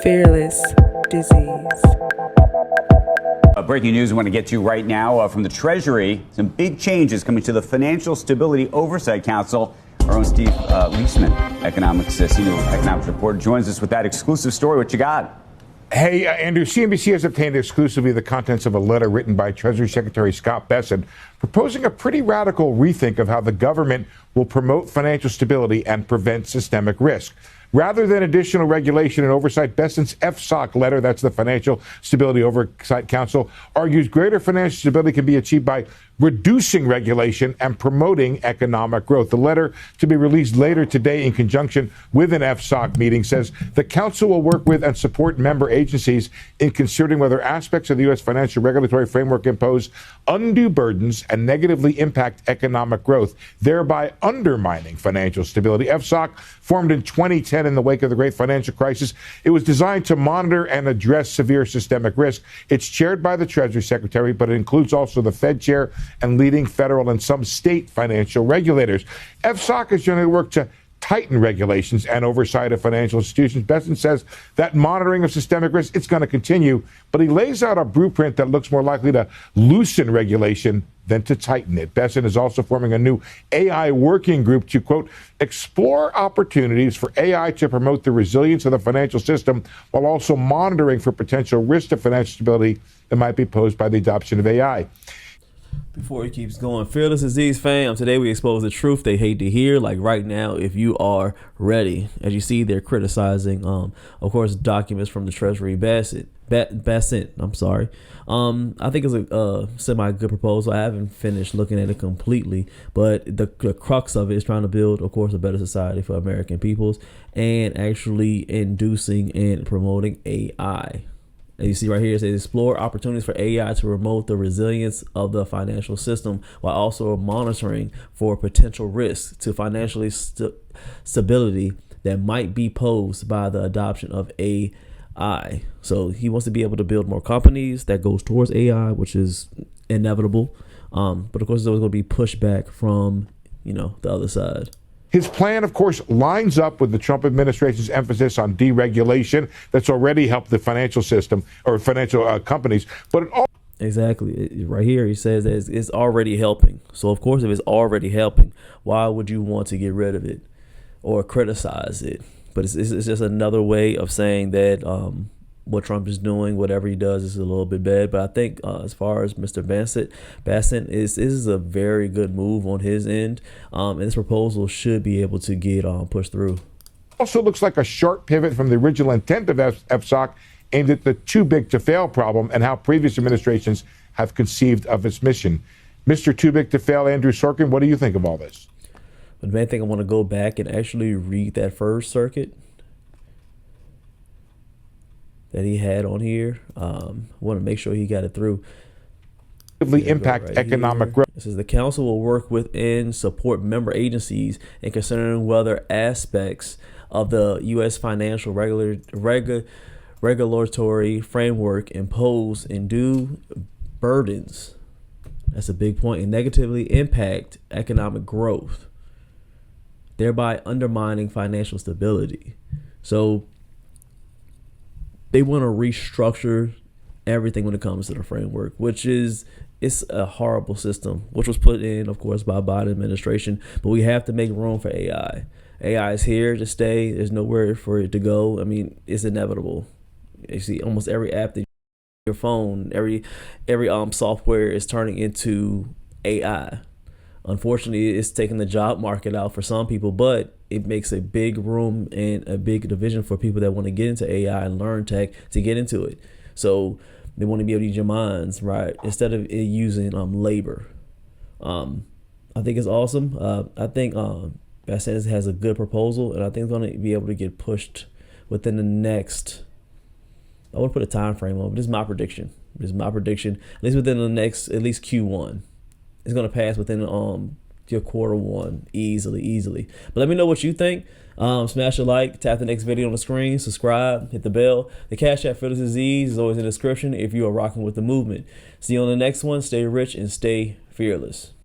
Fearless Disease. Breaking news I want to get to right now from the Treasury. Some big changes coming to the Financial Stability Oversight Council. Our own Steve Leisman, senior economics reporter, joins us with that exclusive story. What you got? Hey, Andrew, CNBC has obtained exclusively the contents of a letter written by Treasury Secretary Scott Bessent proposing a pretty radical rethink of how the government will promote financial stability and prevent systemic risk. Rather than additional regulation and oversight, Bessent's FSOC letter, that's the Financial Stability Oversight Council, argues greater financial stability can be achieved by reducing regulation and promoting economic growth. The letter, to be released later today in conjunction with an FSOC meeting, says the council will work with and support member agencies in considering whether aspects of the U.S. financial regulatory framework impose undue burdens and negatively impact economic growth, thereby undermining financial stability. FSOC, formed in 2010 in the wake of the great financial crisis, it was designed to monitor and address severe systemic risk. It's chaired by the Treasury Secretary, but it includes also the Fed chair and leading federal and some state financial regulators. FSOC has generally worked to tighten regulations and oversight of financial institutions. Bessent says that monitoring of systemic risk, it's going to continue, but he lays out a blueprint that looks more likely to loosen regulation than to tighten it. Bessent is also forming a new AI working group to, quote, explore opportunities for AI to promote the resilience of the financial system while also monitoring for potential risks to financial stability that might be posed by the adoption of AI. Before he keeps going, Fearless Disease fam, today we expose the truth they hate to hear. Like right now, if you are ready, as you see, they're criticizing, of course, documents from the Treasury Bessent. I'm sorry. I think it's a semi-good proposal. I haven't finished looking at it completely, but the crux of it is trying to build, of course, a better society for American peoples and actually inducing and promoting AI. As you see right here, it says explore opportunities for AI to promote the resilience of the financial system while also monitoring for potential risks to financial stability that might be posed by the adoption of AI. So he wants to be able to build more companies that goes towards AI, which is inevitable. But of course, there's always going to be pushback from, the other side. His plan, of course, lines up with the Trump administration's emphasis on deregulation that's already helped the financial system or financial companies. But it all exactly right here, he says that it's already helping. So, of course, if it's already helping, why would you want to get rid of it or criticize it? But it's just another way of saying that what Trump is doing, whatever he does, is a little bit bad. But I think as far as Mr. Bessent is a very good move on his end. And this proposal should be able to get pushed through. Also looks like a sharp pivot from the original intent of FSOC aimed at the too big to fail problem and how previous administrations have conceived of its mission. Mr. Too Big to Fail, Andrew Sorkin, what do you think of all this? But the main thing, I want to go back and actually read that first circuit that he had on here. I want to make sure he got it through. Impact economic growth. It says the council will work within support member agencies in considering whether aspects of the U.S. financial regulatory framework impose undue burdens. That's a big point, and negatively impact economic growth, thereby undermining financial stability. So they want to restructure everything when it comes to the framework, which is, it's a horrible system, which was put in, of course, by Biden administration. But we have to make room for AI. AI is here to stay. There's nowhere for it to go. I mean, it's inevitable. You see, almost every app that your phone, every software is turning into AI. Unfortunately, it's taking the job market out for some people, but it makes a big room and a big division for people that want to get into AI and learn tech to get into it. So they want to be able to use your minds, right, instead of using labor. I think it's awesome. I think Bessent has a good proposal, and I think it's going to be able to get pushed within the next, I would put a time frame on, but this is my prediction. At least within the next, at least Q1. It's going to pass within your Q1 easily. But let me know what you think. Smash a like, tap the next video on the screen, subscribe, hit the bell. The CashApp FearlessDisease is always in the description if you are rocking with the movement. See you on the next one. Stay rich and stay fearless.